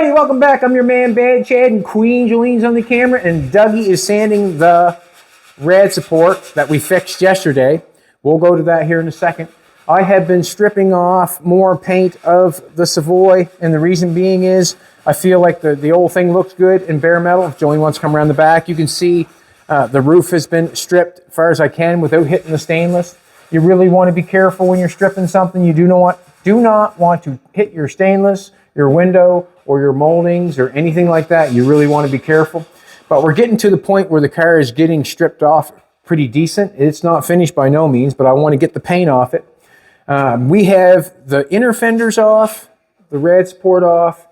Alrighty, welcome back. I'm your man, Bad Chad, and Queen Jolene's on the camera, and Dougie is sanding the rad support that we fixed yesterday. We'll go to that here in a second. I have been stripping off more paint of the Savoy, and the reason being is I feel like the old thing looks good in bare metal. If Jolene wants to come around the back, you can see the roof has been stripped as far as I can without hitting the stainless. You really want to be careful when you're stripping something. You do not want to hit your stainless, your window, or your moldings, or anything like that. You really want to be careful. But we're getting to the point where the car is getting stripped off pretty decent. It's not finished by no means, but I want to get the paint off it. We have the inner fenders off, the rad support off,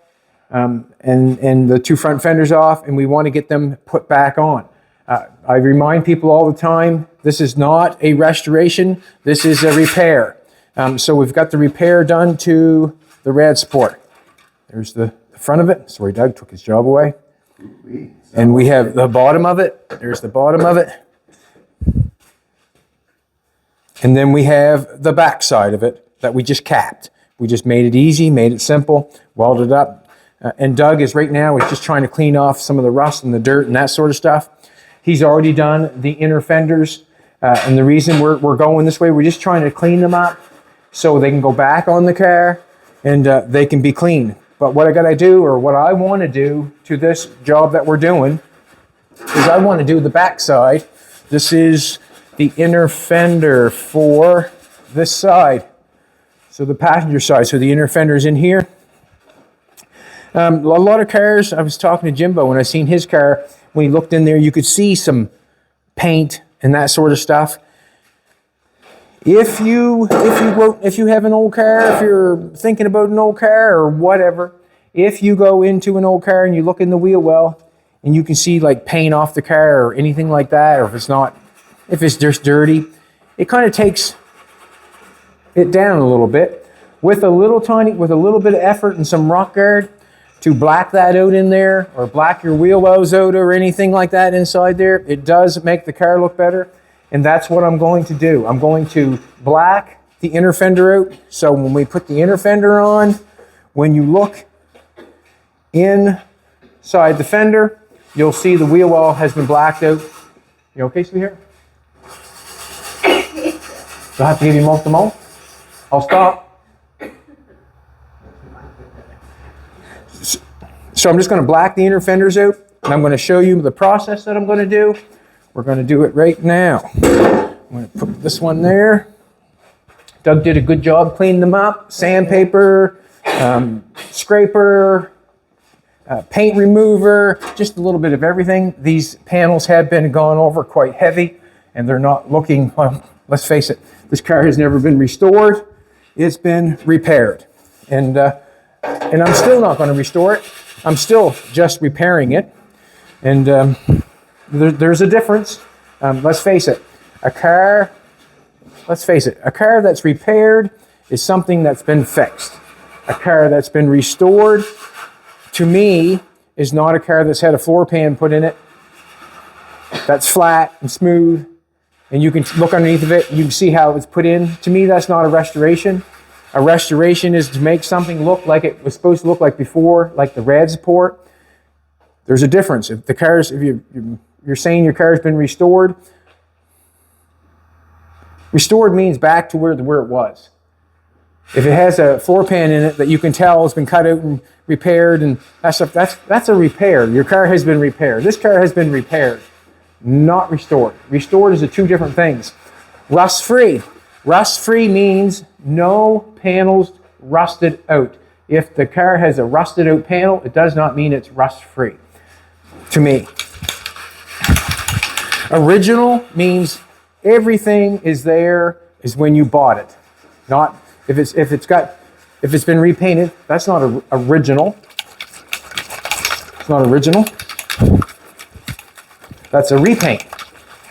and the two front fenders off, and we want to get them put back on. I remind people all the time, this is not a restoration, this is a repair. So we've got the repair done to the rad support. There's the front of it. Sorry, Doug took his job away. And we have the bottom of it. There's the bottom of it. And then we have the back side of it that we just capped. We just made it easy, made it simple, welded up. And Doug is right now just trying to clean off some of the rust and the dirt and that sort of stuff. He's already done the inner fenders. And the reason we're going this way, we're just trying to clean them up so they can go back on the car and they can be clean. But what I got to do, or what I want to do to this job that we're doing, is I want to do the back side. This is the inner fender for this side. So the passenger side. So the inner fender is in here. A lot of cars, I was talking to Jimbo when I seen his car, when he looked in there, you could see some paint and that sort of stuff. If you have an old car, if you're thinking about an old car or whatever, if you go into an old car and you look in the wheel well and you can see like paint off the car or anything like that, or if it's just dirty, it kind of takes it down a little bit with a little bit of effort and some rock guard to black that out in there, or black your wheel wells out or anything like that inside there. It does make the car look better. And that's what I'm going to do. I'm going to black the inner fender out. So when we put the inner fender on, when you look inside the fender, you'll see the wheel well has been blacked out. You okay, sweetheart? Do I have to give you mouth to mouth? I'll stop. So I'm just going to black the inner fenders out, and I'm going to show you the process that I'm going to do. We're going to do it right now. I'm going to put this one there. Doug did a good job cleaning them up. Sandpaper, scraper, paint remover, just a little bit of everything. These panels have been gone over quite heavy, and they're not looking, well, let's face it, this car has never been restored. It's been repaired. And I'm still not going to restore it. I'm still just repairing it. And there's a difference. Let's face it, a car that's repaired is something that's been fixed. A car that's been restored, to me, is not a car that's had a floor pan put in it, that's flat and smooth, and you can look underneath of it, you can see how it's put in. To me, that's not a restoration. A restoration is to make something look like it was supposed to look like before, like the rad support. There's a difference. If you're saying your car's been restored, restored means back to where it was. If it has a floor pan in it that you can tell has been cut out and repaired and that stuff, that's a repair. Your car has been repaired. This car has been repaired, not restored. Restored is two different things. Rust-free. Rust-free means no panels rusted out. If the car has a rusted out panel, it does not mean it's rust-free, to me. Original means everything is there is when you bought it. Not if it's been repainted, that's not original. It's not original. That's a repaint.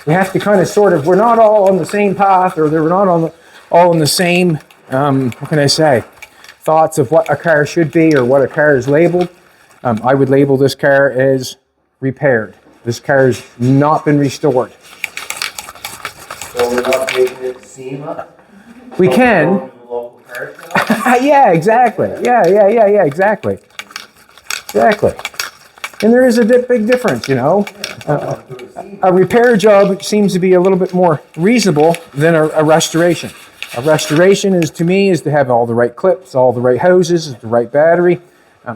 We have to kind of we're not all on the same path, or we're not all in the same, what can I say, thoughts of what a car should be or what a car is labeled. I would label this car as repaired. This car has not been restored. So we're not making it SEMA? We can. Yeah, exactly. Yeah, exactly. Exactly. And there is a big difference, you know. A repair job seems to be a little bit more reasonable than a restoration. A restoration is, to me, is to have all the right clips, all the right hoses, the right battery.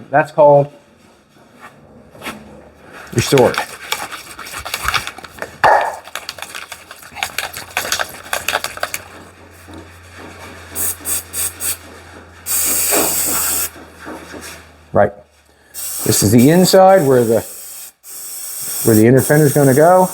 That's called restored. Right. This is the inside where the inner fender is going to go.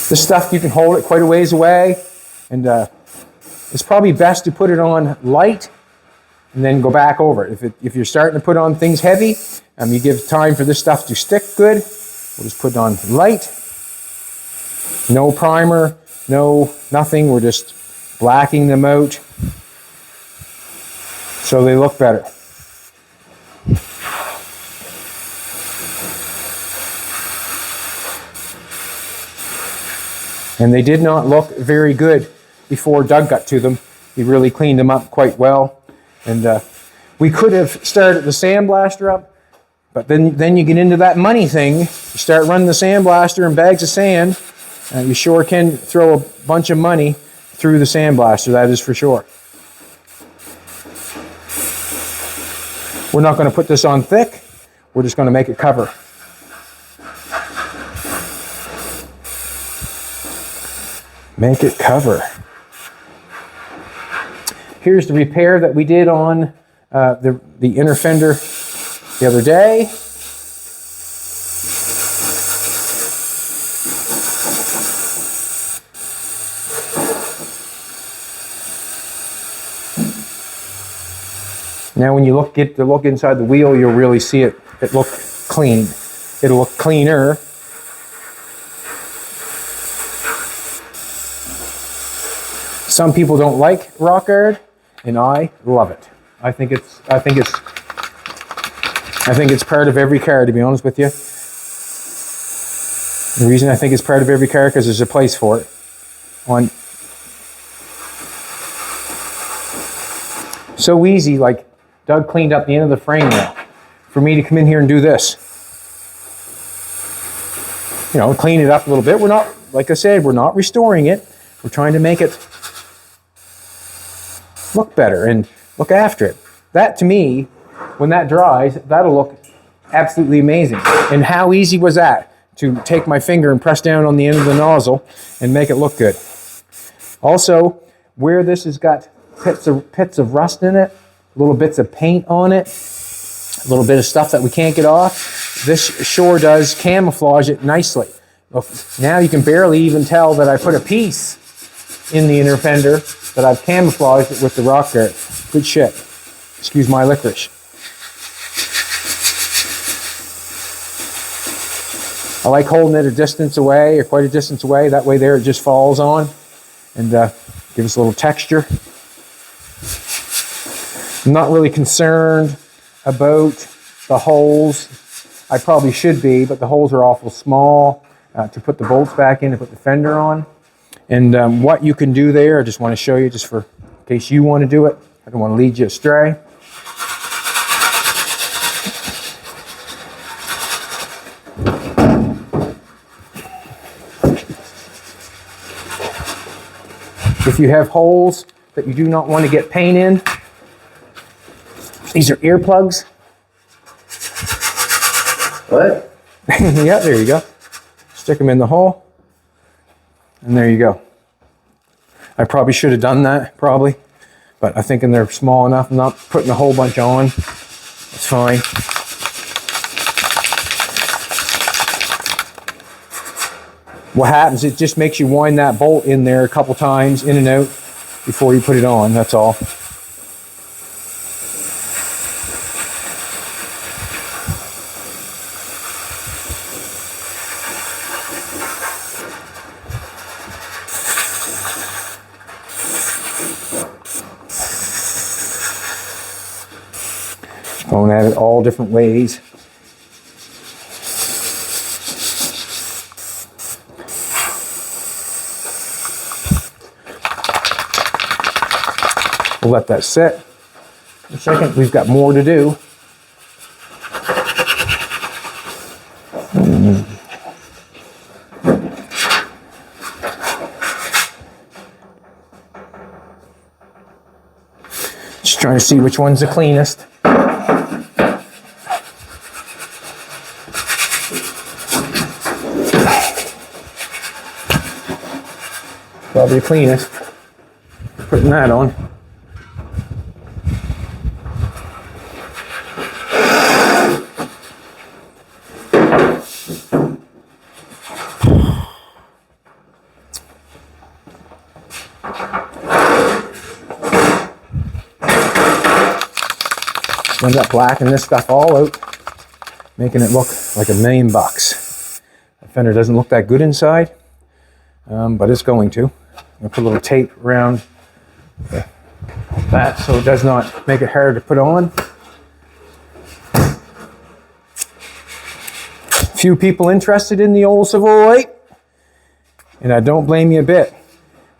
This stuff, you can hold it quite a ways away, and it's probably best to put it on light and then go back over it. If you're starting to put on things heavy, you give time for this stuff to stick good. We'll just put it on light. No primer, nothing. We're just blacking them out so they look better. And they did not look very good before Doug got to them. He really cleaned them up quite well. And we could have started the sandblaster up, but then you get into that money thing. You start running the sandblaster and bags of sand, you sure can throw a bunch of money through the sandblaster, that is for sure. We're not going to put this on thick. We're just going to make it cover. Make it cover. Here's the repair that we did on the inner fender the other day. Now when you get to look inside the wheel, you'll really see it look clean. It'll look cleaner. Some people don't like rock guard, and I love it. I think it's part of every car, to be honest with you. The reason I think it's part of every car because there's a place for it. So easy, like Doug cleaned up the end of the frame now. For me to come in here and do this, you know, clean it up a little bit. We're not, like I said, we're not restoring it. We're trying to make it look better and look after it. That, to me, when that dries, that'll look absolutely amazing. And how easy was that? To take my finger and press down on the end of the nozzle and make it look good. Also, where this has got pits of rust in it, little bits of paint on it, a little bit of stuff that we can't get off, this sure does camouflage it nicely. Now you can barely even tell that I put a piece in the inner fender, that I've camouflaged it with the rock guard. Good shit. Excuse my licorice. I like holding it a distance away, or quite a distance away. That way there it just falls on and gives a little texture. I'm not really concerned about the holes. I probably should be, but the holes are awful small to put the bolts back in and put the fender on. And what you can do there, I just want to show you just for in case you want to do it. I don't want to lead you astray. If you have holes that you do not want to get paint in, these are earplugs. What? Yeah, there you go. Stick them in the hole. And there you go. I probably should have done that, probably. But I think they're small enough. I'm not putting a whole bunch on. It's fine. What happens, it just makes you wind that bolt in there a couple times, in and out, before you put it on, that's all. Going at it all different ways. We'll let that sit. In a second, we've got more to do. Just trying to see which one's the cleanest. Probably the cleanest. Putting that on. End up blacking this stuff all out, making it look like $1,000,000. The fender doesn't look that good inside, but it's going to. I'm going to put a little tape around that so it does not make it hard to put on. Few people interested in the old Savoy, and I don't blame you a bit.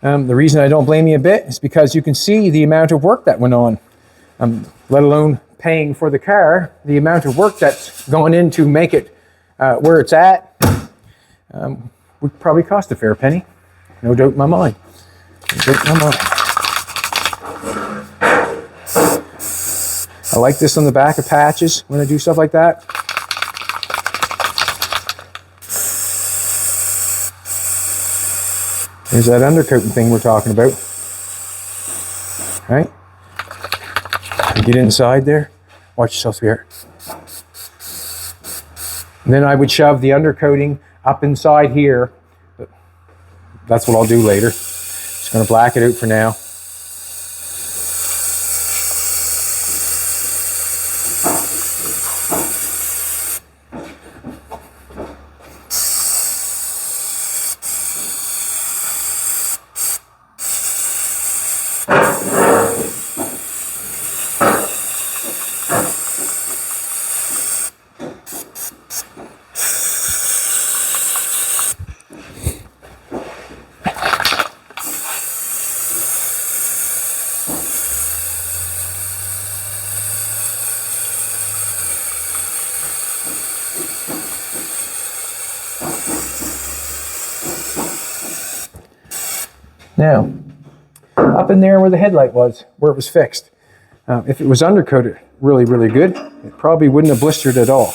The reason I don't blame you a bit is because you can see the amount of work that went on, let alone paying for the car, the amount of work that's gone in to make it where it's at would probably cost a fair penny. No doubt in my mind. No doubt in my mind. I like this on the back of patches when I do stuff like that. There's that undercoating thing we're talking about. Right? Get inside there. Watch yourself here. And then I would shove the undercoating up inside here. That's what I'll do later. Just going to black it out for now. Now, up in there where the headlight was, where it was fixed, if it was undercoated really, really good, it probably wouldn't have blistered at all.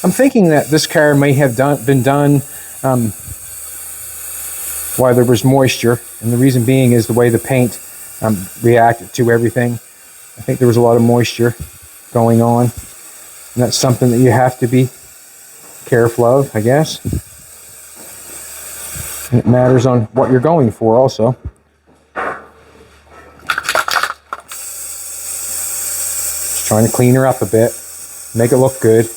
I'm thinking that this car may have been done while there was moisture, and the reason being is the way the paint reacted to everything. I think there was a lot of moisture going on, and that's something that you have to be careful of, I guess. And it matters on what you're going for also. Just trying to clean her up a bit, make it look good.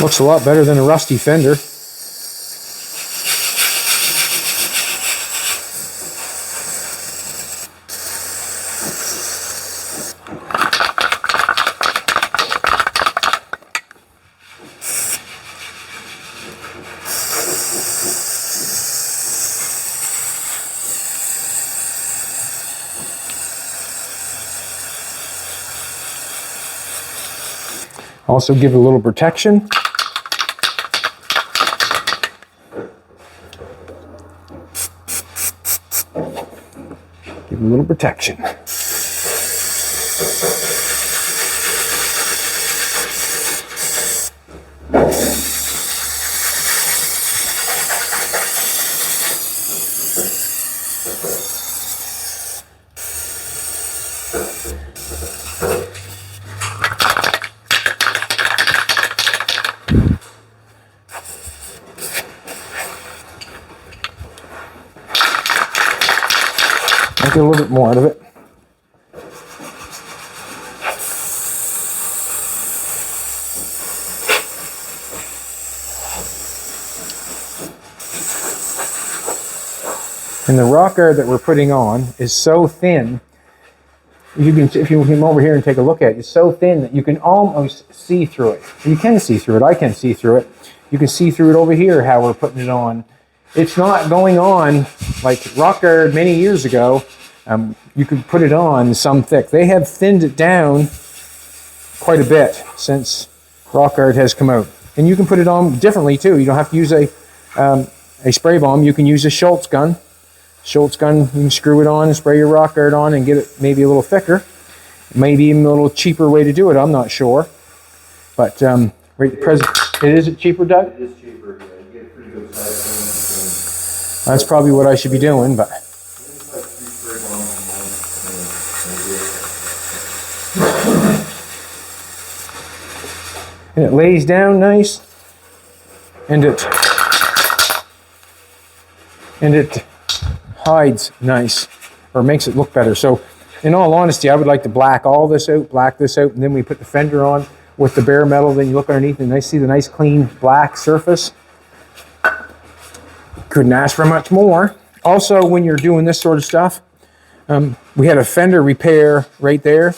Looks a lot better than a rusty fender. Also give it a little protection. Give it a little protection. Get a little bit more out of it. And the rock guard that we're putting on is so thin. If you come over here and take a look at it, it's so thin that you can almost see through it. You can see through it. I can see through it. You can see through it over here how we're putting it on. It's not going on like rock guard many years ago. You could put it on some thick. They have thinned it down quite a bit since rock guard has come out. And you can put it on differently too. You don't have to use a spray bomb. You can use a Hiltz gun. Hiltz gun, you can screw it on and spray your rock guard on and get it maybe a little thicker. Maybe even a little cheaper way to do it, I'm not sure. But right at present, it is cheaper, Doug? It is cheaper, yeah. You get a pretty good size. That's probably what I should be doing, but... It's like 3 spray bombs in one. And it lays down nice. And it hides nice, or makes it look better. So in all honesty, I would like to black all this out, black this out, and then we put the fender on with the bare metal. Then you look underneath and I see the nice clean black surface. Couldn't ask for much more. Also, when you're doing this sort of stuff, we had a fender repair right there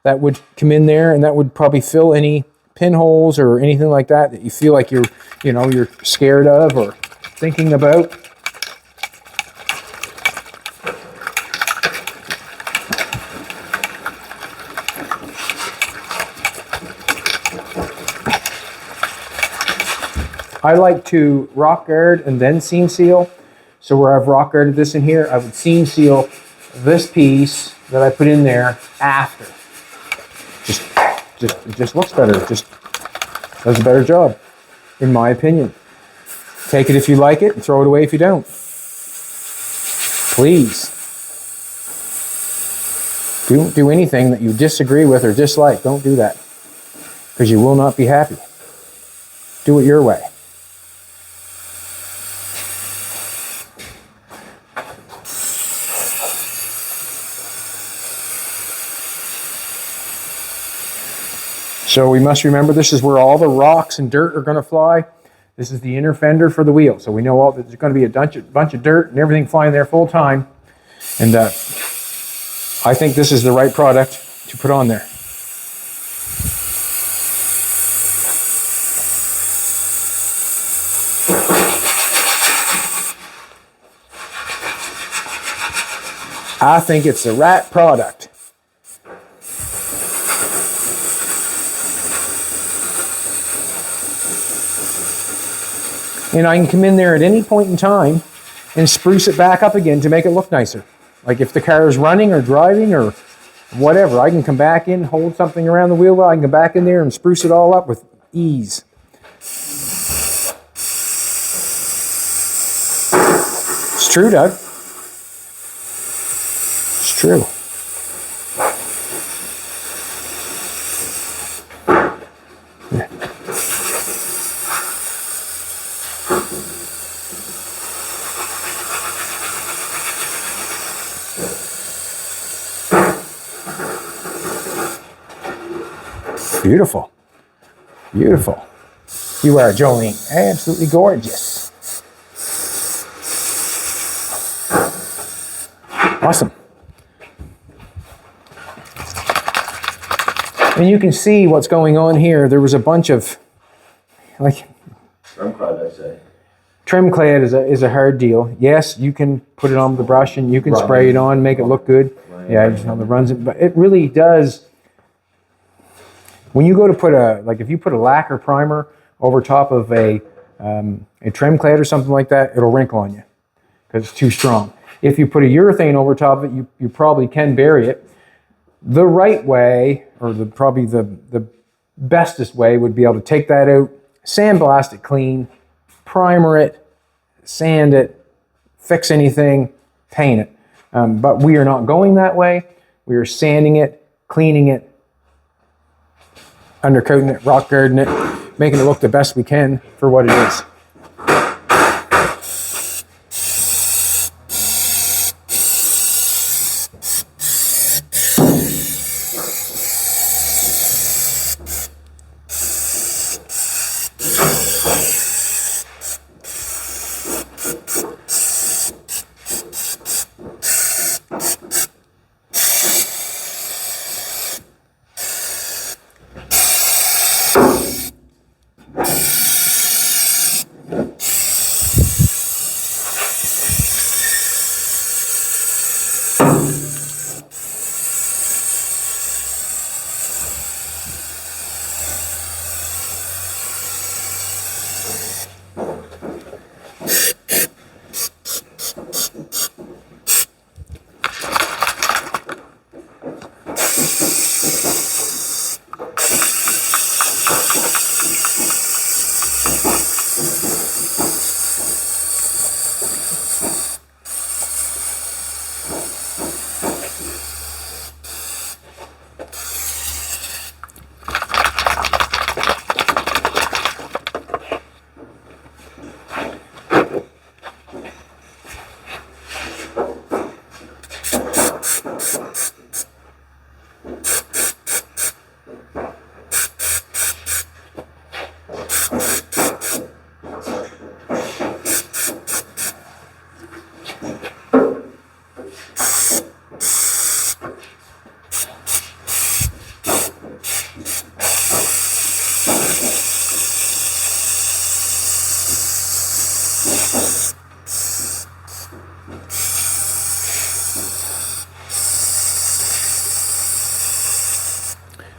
that would come in there, and that would probably fill any pinholes or anything like that that you feel like you're scared of or thinking about. I like to rock guard and then seam seal. So where I've rock guarded this in here, I would seam seal this piece that I put in there after. It just looks better. It just does a better job, in my opinion. Take it if you like it and throw it away if you don't. Please. Don't do anything that you disagree with or dislike. Don't do that, because you will not be happy. Do it your way. So we must remember this is where all the rocks and dirt are going to fly. This is the inner fender for the wheel. So we know there's going to be a bunch of dirt and everything flying there full time. And I think this is the right product to put on there. I think it's the right product. And I can come in there at any point in time and spruce it back up again to make it look nicer. Like if the car is running or driving or whatever, I can come back in, hold something around the wheel well, I can go back in there and spruce it all up with ease. It's true, Doug. It's true. Beautiful. Beautiful. You are, Jolene. Absolutely gorgeous. Awesome. And you can see what's going on here. There was a bunch of, like... Trim clad, I say. Trim clad is a hard deal. Yes, you can put it on with the brush and you can spray it on, make it look good. Yeah, just on the runs it. But it really does... When you go to put if you put a lacquer primer over top of a trim clad or something like that, it'll wrinkle on you because it's too strong. If you put a urethane over top of it, you probably can bury it. The right way, or probably the bestest way, would be able to take that out, sandblast it clean, primer it, sand it, fix anything, paint it. But we are not going that way. We are sanding it, cleaning it, undercoating it, rock guarding it, making it look the best we can for what it is.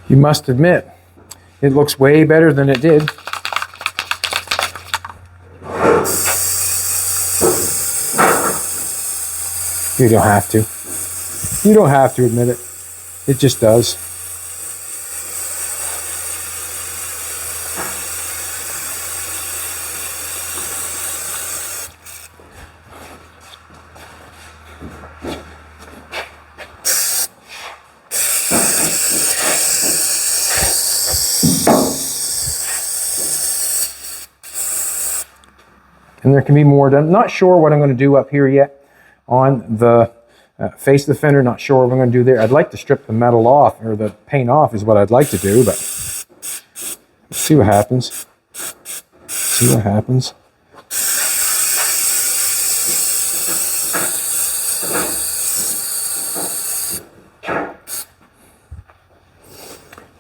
You must admit, it looks way better than it did. You don't have to. You don't have to admit it. It just does. And there can be more done. Not sure what I'm going to do up here yet on the face of the fender. Not sure what I'm going to do there. I'd like to strip the metal off, or the paint off is what I'd like to do, but let's see what happens. See what happens.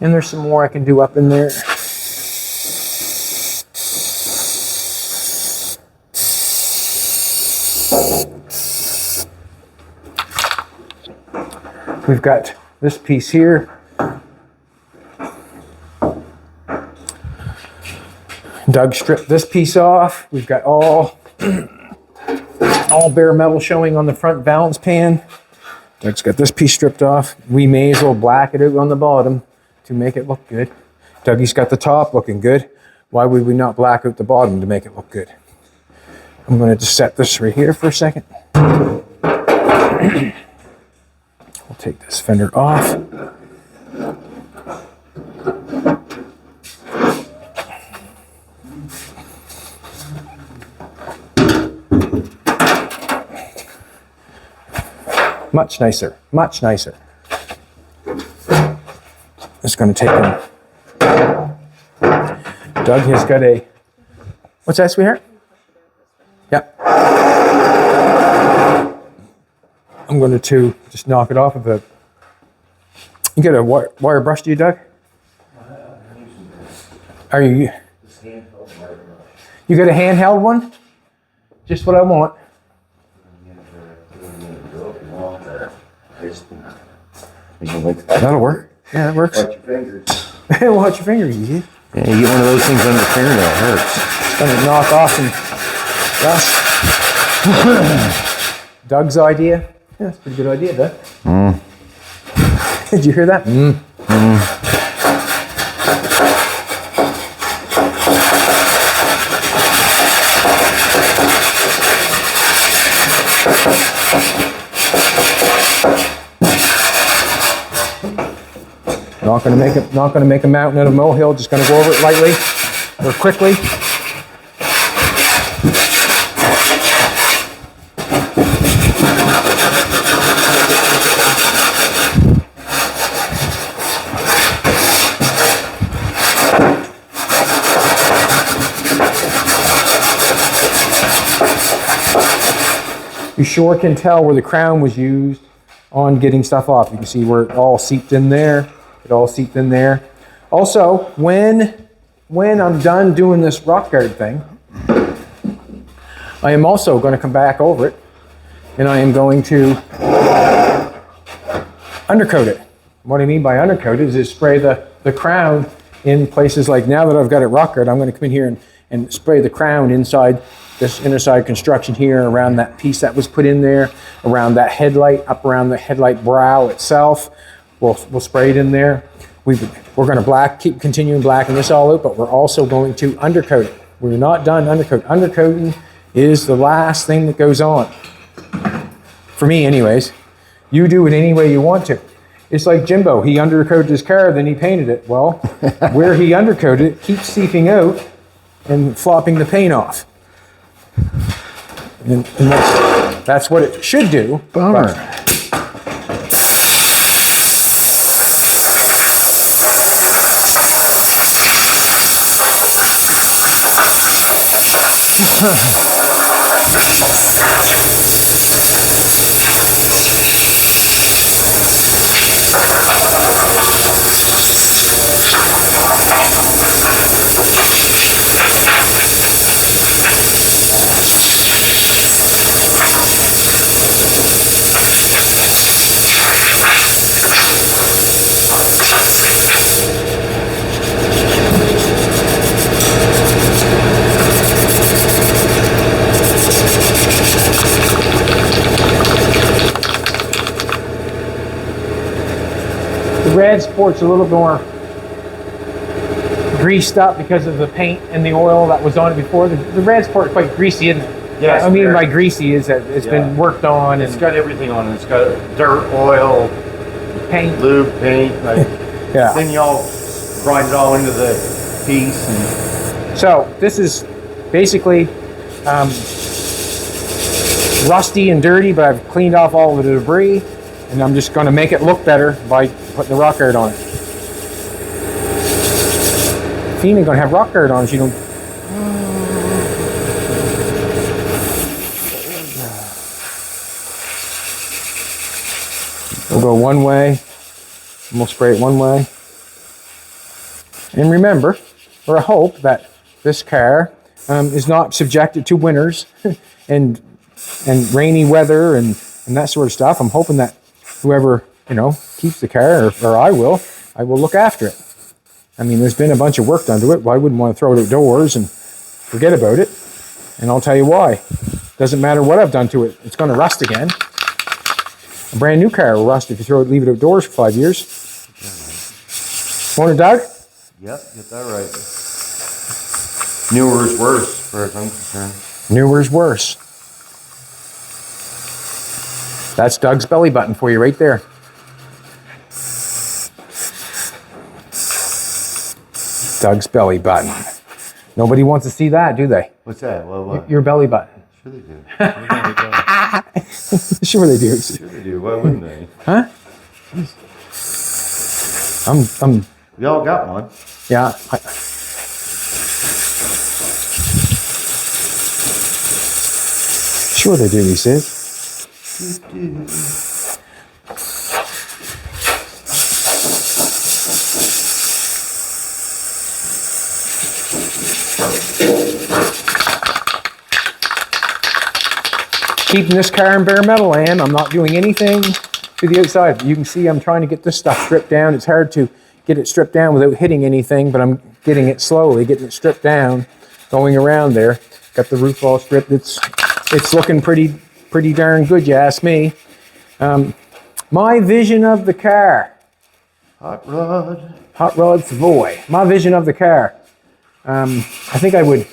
And there's some more I can do up in there. We've got this piece here. Doug stripped this piece off. We've got all bare metal showing on the front balance pan. Doug's got this piece stripped off. We may as well black it out on the bottom to make it look good. Dougie's got the top looking good. Why would we not black out the bottom to make it look good? I'm going to just set this right here for a second. We'll take this fender off. Much nicer, much nicer. Just going to take him. Doug has got a, what's that, sweetheart? Yep. I'm going to just knock it off with a, you got a wire brush, do you, Doug? Are you got a handheld one? Just what I want. That'll work. Yeah, that works. Watch your fingers. Watch your fingers, easy. Yeah, you get one of those things under the fingernail, it hurts. It's going to knock off some rust. Doug's idea. Yeah, that's a pretty good idea, Doug. Did you hear that? Not gonna make a mountain out of molehill. Just gonna go over it lightly or quickly. You sure can tell where the crown was used on getting stuff off. You can see where it all seeped in there. It all seeped in there. Also, when I'm done doing this rock guard thing, I am also going to come back over it, and I am going to undercoat it. What I mean by undercoat is spray the crown in places like, now that I've got it rockered, I'm going to come in here and spray the crown inside this inner side construction here, around that piece that was put in there, around that headlight, up around the headlight brow itself. We'll spray it in there. We're going to keep continuing blacking this all out, but we're also going to undercoat it. We're not done undercoat. Undercoating is the last thing that goes on. For me anyways. You do it any way you want to. It's like Jimbo, he undercoated his car, then he painted it. Well, where he undercoated it keeps seeping out and flopping the paint off. And that's what it should do. Bummer. The red sport's a little more greased up because of the paint and the oil that was on it before. The red sport quite greasy, isn't it? Yes, I mean very. by greasy is that it's been worked on. It's got everything on it. It's got dirt, oil, paint. lube, paint. Like, Yeah. Then y'all grind it all into the piece. And So this is basically rusty and dirty, but I've cleaned off all of the debris, and I'm just going to make it look better by putting the rock art on it. If you ain't going to have rock art on it, you don't. We'll go one way, and we'll spray it one way. And remember, or I hope that this car is not subjected to winters and rainy weather and that sort of stuff. I'm hoping that whoever, keeps the car, or I will look after it. I mean, there's been a bunch of work done to it. Well, I wouldn't want to throw it outdoors and forget about it. And I'll tell you why. Doesn't matter what I've done to it. It's going to rust again. A brand new car will rust if you leave it outdoors for 5 years. Morning, Doug? yep, get that right. Newer is worse, as far as I'm concerned. Newer's worse. That's Doug's belly button for you right there. Doug's belly button. Nobody wants to see that, do they? What's that? What? Your belly button. Sure they do. Sure they do. Sure they do. Why wouldn't they? Huh? We all got one. Yeah. Sure they do, he says. Keeping this car in bare metal, I am. I'm not doing anything to the outside. You can see I'm trying to get this stuff stripped down. It's hard to get it stripped down without hitting anything, but I'm getting it slowly, getting it stripped down, going around there. Got the roof all stripped. It's looking pretty darn good, you ask me. My vision of the car. Hot rod. Hot rod Savoy. My vision of the car. I think I would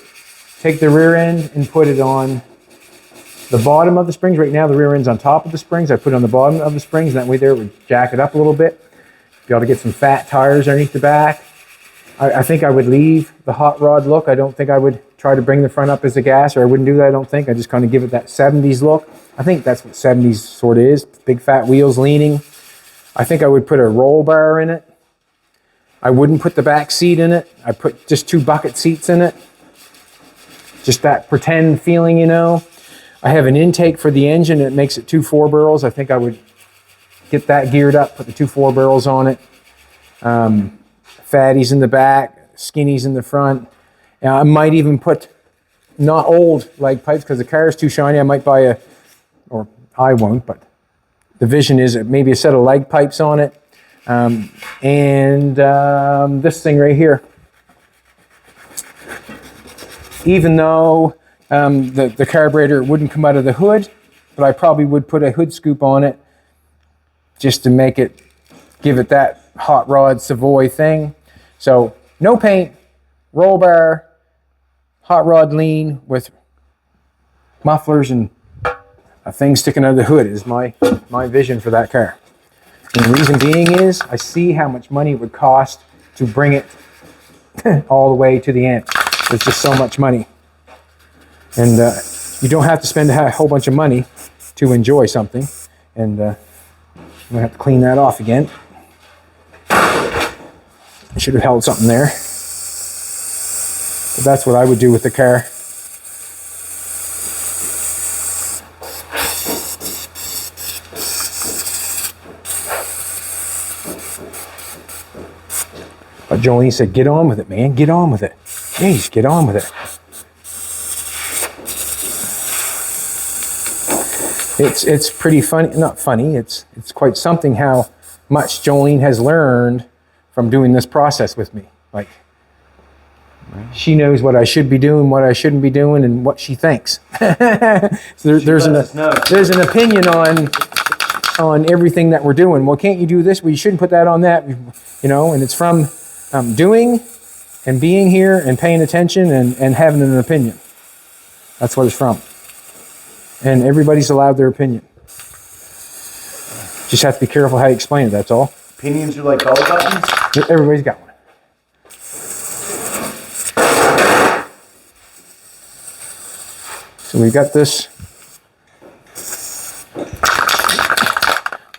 take the rear end and put it on the bottom of the springs. Right now the rear end's on top of the springs. I put it on the bottom of the springs, and that way there it would jack it up a little bit. Be able to get some fat tires underneath the back. I think I would leave the hot rod look. I don't think I would try to bring the front up as a gas, or I wouldn't do that, I don't think. I just kind of give it that 70s look. I think that's what 70s sort of is. Big fat wheels leaning. I think I would put a roll bar in it. I wouldn't put the back seat in it. I put just 2 bucket seats in it. Just that pretend feeling, I have an intake for the engine that makes it 2 4-barrels. I think I would get that geared up, put the 2 4-barrels on it. Fatties in the back, skinnies in the front. I might even put not old leg pipes because the car is too shiny. I might buy or I won't, but the vision is maybe a set of leg pipes on it. This thing right here. Even though the carburetor wouldn't come out of the hood, but I probably would put a hood scoop on it just to make it, give it that hot rod Savoy thing. So no paint, roll bar, hot rod lean with mufflers and a thing sticking out of the hood is my vision for that car. And the reason being is I see how much money it would cost to bring it all the way to the end. There's just so much money. And you don't have to spend a whole bunch of money to enjoy something. And I'm gonna have to clean that off again. I should have held something there. But that's what I would do with the car. But Jolene said, get on with it, man. Get on with it. Jeez, get on with it. It's pretty funny, not funny, it's quite something how much Jolene has learned from doing this process with me. Like, she knows what I should be doing, what I shouldn't be doing, and what she thinks. So there's an opinion on everything that we're doing. Well, can't you do this? Well, you shouldn't put that on that, you know, and it's from doing and being here and paying attention and having an opinion. That's what it's from. And everybody's allowed their opinion. Just have to be careful how you explain it, that's all. Opinions are like belly buttons? Everybody's got one. So we've got this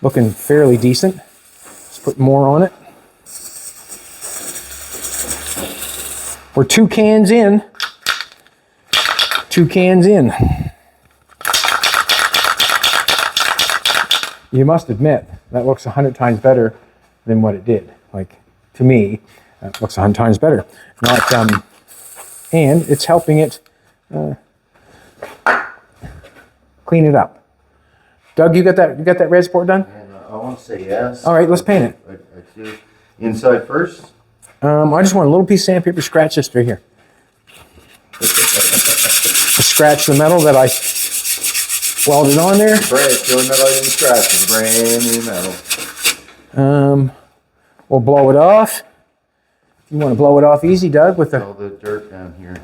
looking fairly decent. Let's put more on it. We're 2 cans in. 2 cans in. You must admit, that looks 100 times better than what it did. Like, to me, that looks 100 times better. Not, and it's helping it clean it up. Doug, you got that red sport done? And, I want to say yes. All right, let's paint it. I do. Inside first? I just want a little piece of sandpaper, scratch this right here. To scratch the metal that I welded on there. The only metal I didn't scratch is brand new metal. We'll blow it off. You want to blow it off easy, Doug, with All the dirt down here.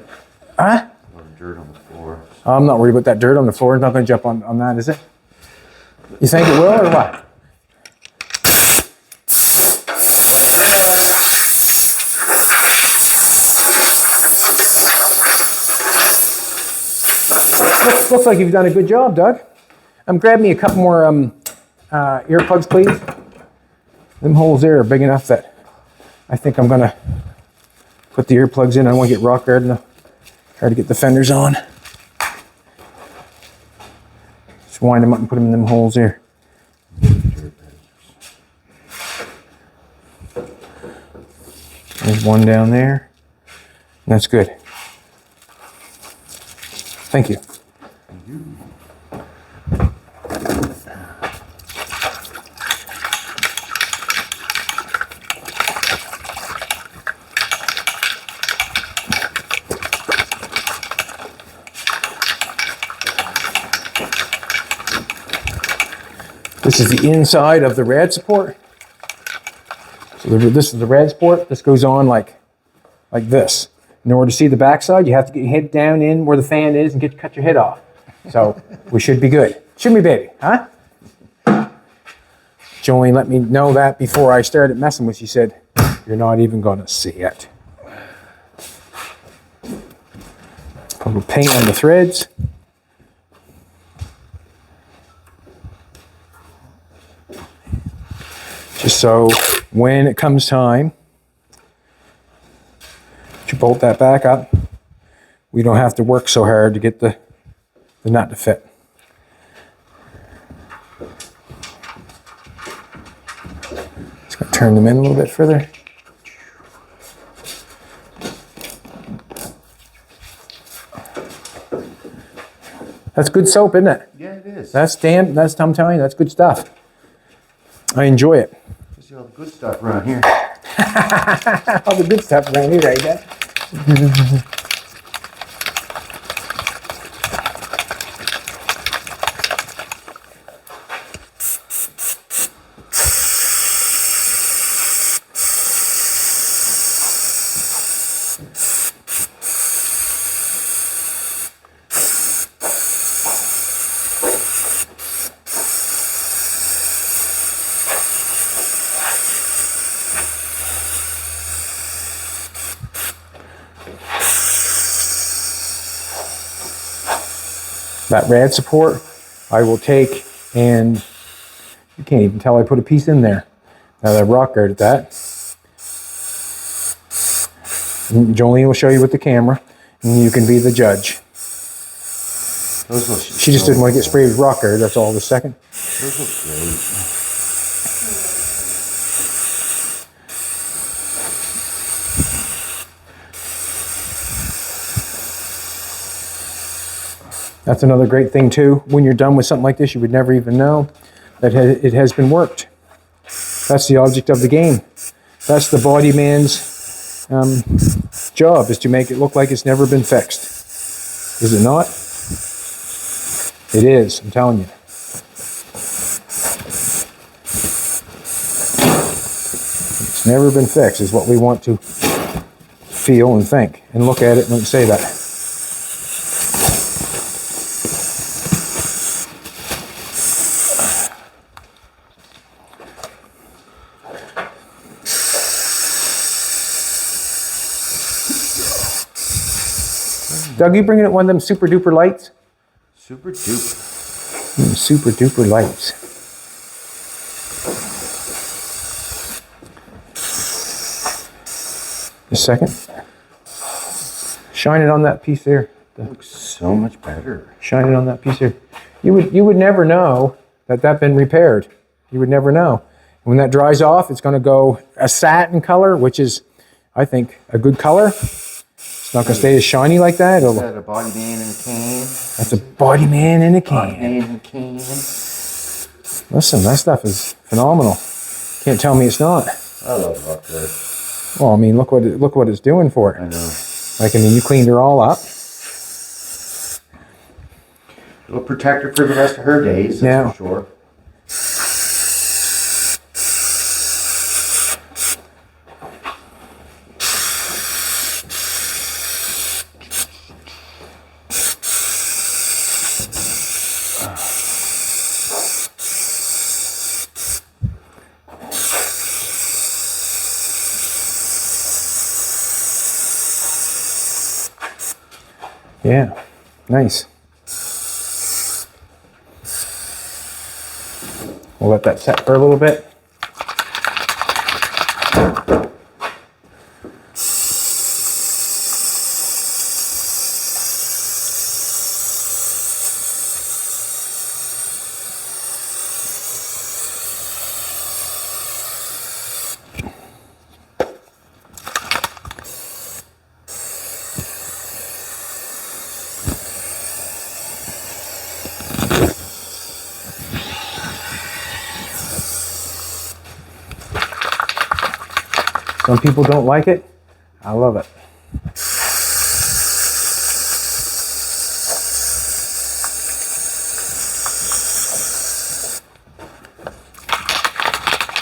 Huh? A lot of dirt on the floor. I'm not worried about that dirt on the floor. It's not going to jump on that, is it? You think it will, or what? Looks like you've done a good job, Doug. Grab me a couple more earplugs, please. Them holes there are big enough that I think I'm gonna put the earplugs in. I don't want to get rock hard enough. Hard to get the fenders on. Just wind them up and put them in them holes there. There's one down there. That's good. Thank you. This is the inside of the rad support. So this is the rad support. This goes on like this. In order to see the backside, you have to get your head down in where the fan is and cut your head off. So we should be good. Shouldn't we, baby? Huh? Jolene let me know that before I started messing with you. She said, you're not even going to see it. Put a little paint on the threads. Just so when it comes time to bolt that back up, we don't have to work so hard to get the nut to fit. Just gonna turn them in a little bit further. That's good soap, isn't it? Yeah, it is. That's I'm telling you, that's good stuff. I enjoy it. See all the good stuff around here. All the good stuff around here, right there. That rad support, I will take, and you can't even tell I put a piece in there. Now that rock guard at that. And Jolene will show you with the camera, and you can be the judge. She just didn't want to get sprayed with rock guard, that's all, the second. Those look great. That's another great thing too. When you're done with something like this, you would never even know that it has been worked. That's the object of the game. That's the body man's job, is to make it look like it's never been fixed. Is it not? It is, I'm telling you. It's never been fixed is what we want to feel and think and look at it and say that. Doug, you bringing it one of them super duper lights? Super duper. Super duper lights. A second. Shine it on that piece there. That looks so much better. Shine it on that piece there. You would never know that that's been repaired. You would never know. When that dries off, it's going to go a satin color, which is, I think, a good color. It's not going to stay as shiny like that. Is that a body man in a can? That's a body man in a can. Body man in a can. Listen, that stuff is phenomenal. Can't tell me it's not. I love rock guard. Well, I mean, look what it's doing for it. I know. Like, I mean, you cleaned her all up. It'll protect her for the rest of her days, that's for sure. Yeah, nice. We'll let that set for a little bit. Some people don't like it. I love it.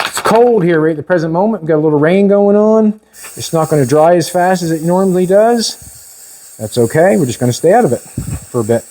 It's cold here right at the present moment. We've got a little rain going on. It's not going to dry as fast as it normally does. That's okay. We're just going to stay out of it for a bit.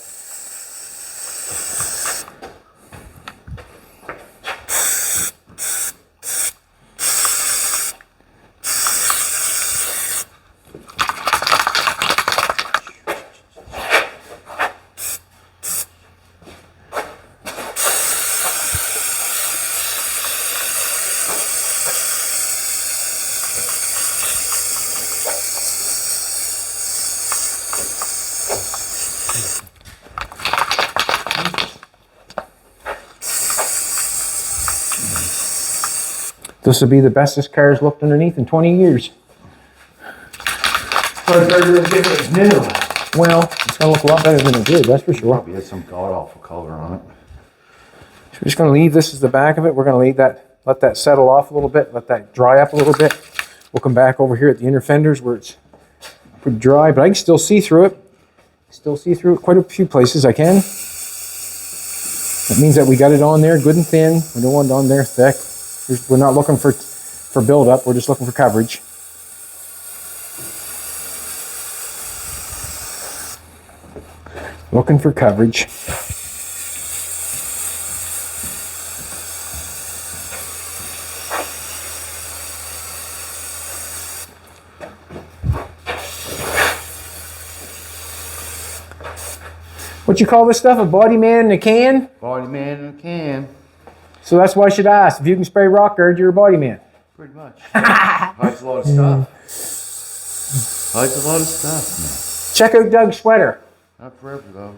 This will be the best this car's looked underneath in 20 years. But better than if it was new. Well, it's gonna look a lot better than it did, that's for sure. Probably had some god-awful color on it. So we're just gonna leave this as the back of it. We're gonna leave that, let that settle off a little bit, let that dry up a little bit. We'll come back over here at the inner fenders where it's pretty dry, but I can still see through it. Still see through it quite a few places I can. That means that we got it on there good and thin. We don't want it on there thick. We're not looking for buildup, we're just looking for coverage. Looking for coverage. What you call this stuff? A body man in a can? Body man in a can. So that's why I should ask. If you can spray rock guard, you're a body man. Pretty much. Hides a lot of stuff. Hides a lot of stuff, man. Check out Doug's sweater. Not forever, though.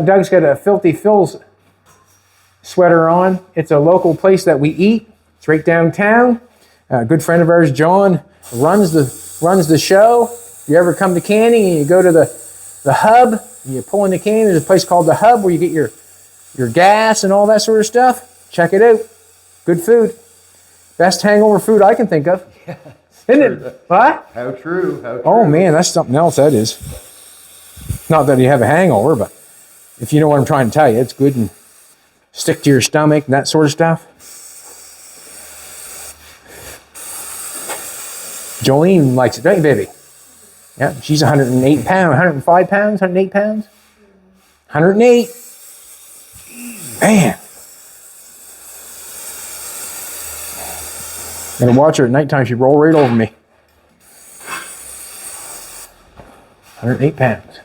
Doug's got a Filthy Phil's sweater on. It's a local place that we eat. It's right downtown. A good friend of ours, John, runs the show. If you ever come to Canning and you go to the hub, and you pull in the can, there's a place called the Hub where you get your gas and all that sort of stuff. Check it out. Good food. Best hangover food I can think of. Yeah, isn't it? What? How true, how true. Oh man, that's something else, that is. Not that you have a hangover, but if you know what I'm trying to tell you, it's good and stick to your stomach and that sort of stuff. Jolene likes it, don't you, baby? Yeah, she's 108 pounds, 105 pounds, 108 pounds. 108. Man. Gotta watch her at nighttime, she'd roll right over me. 108 pounds.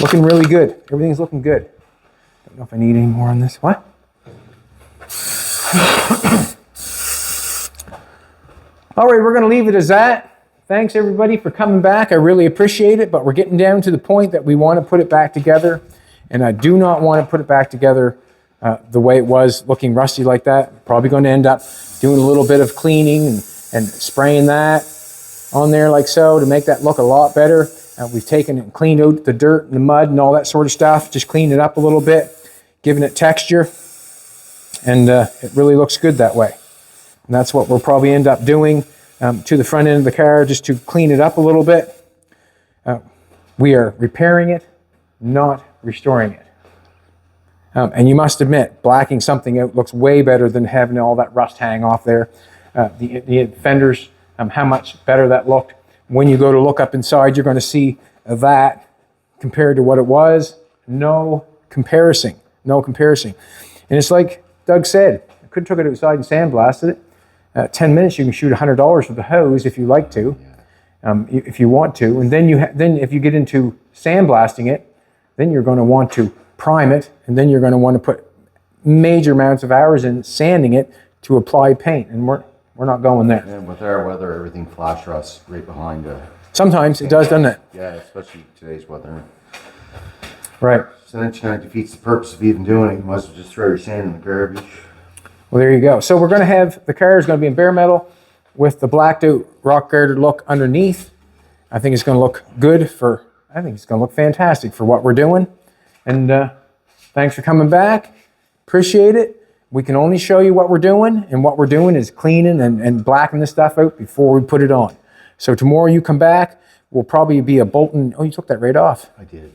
Looking really good. Everything's looking good. Don't know if I need any more on this. What? All right, we're going to leave it as that. Thanks, everybody, for coming back. I really appreciate it, but we're getting down to the point that we want to put it back together, and I do not want to put it back together the way it was, looking rusty like that. Probably going to end up doing a little bit of cleaning and spraying that on there like so to make that look a lot better. We've taken and cleaned out the dirt and the mud and all that sort of stuff, just cleaned it up a little bit, giving it texture, and it really looks good that way. And that's what we'll probably end up doing to the front end of the car, just to clean it up a little bit. We are repairing it, not restoring it. And you must admit, blacking something out looks way better than having all that rust hang off there. The fenders, how much better that looked. When you go to look up inside, you're going to see that compared to what it was. No comparison. No comparison. And it's like Doug said, I could have took it outside and sandblasted it. 10 minutes, you can shoot $100 with the hose if you like to, if you want to. And then then if you get into sandblasting it, then you're going to want to prime it, and then you're going to want to put major amounts of hours in sanding it to apply paint. And we're not going there. And with our weather, everything flash rusts right behind the... Sometimes it does, doesn't it? Yeah, especially today's weather. Right. So that kind of defeats the purpose of even doing it. You might as well just throw your sand in the garbage. Well, there you go. So we're going to have, the car is going to be in bare metal with the blacked out rock guarded look underneath. I think it's going to look good I think it's going to look fantastic for what we're doing. And thanks for coming back. Appreciate it. We can only show you what we're doing, and what we're doing is cleaning and blacking this stuff out before we put it on. So tomorrow you come back, we'll probably be a Bolton. Oh, you took that right off. I did.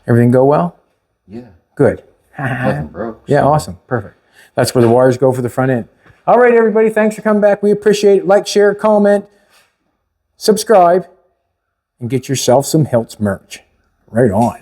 Everything go well? Yeah. Good. Nothing broke. Yeah, awesome. Perfect. That's where the wires go for the front end. All right, everybody. Thanks for coming back. We appreciate it. Like, share, comment, subscribe, and get yourself some Hiltz merch. Right on.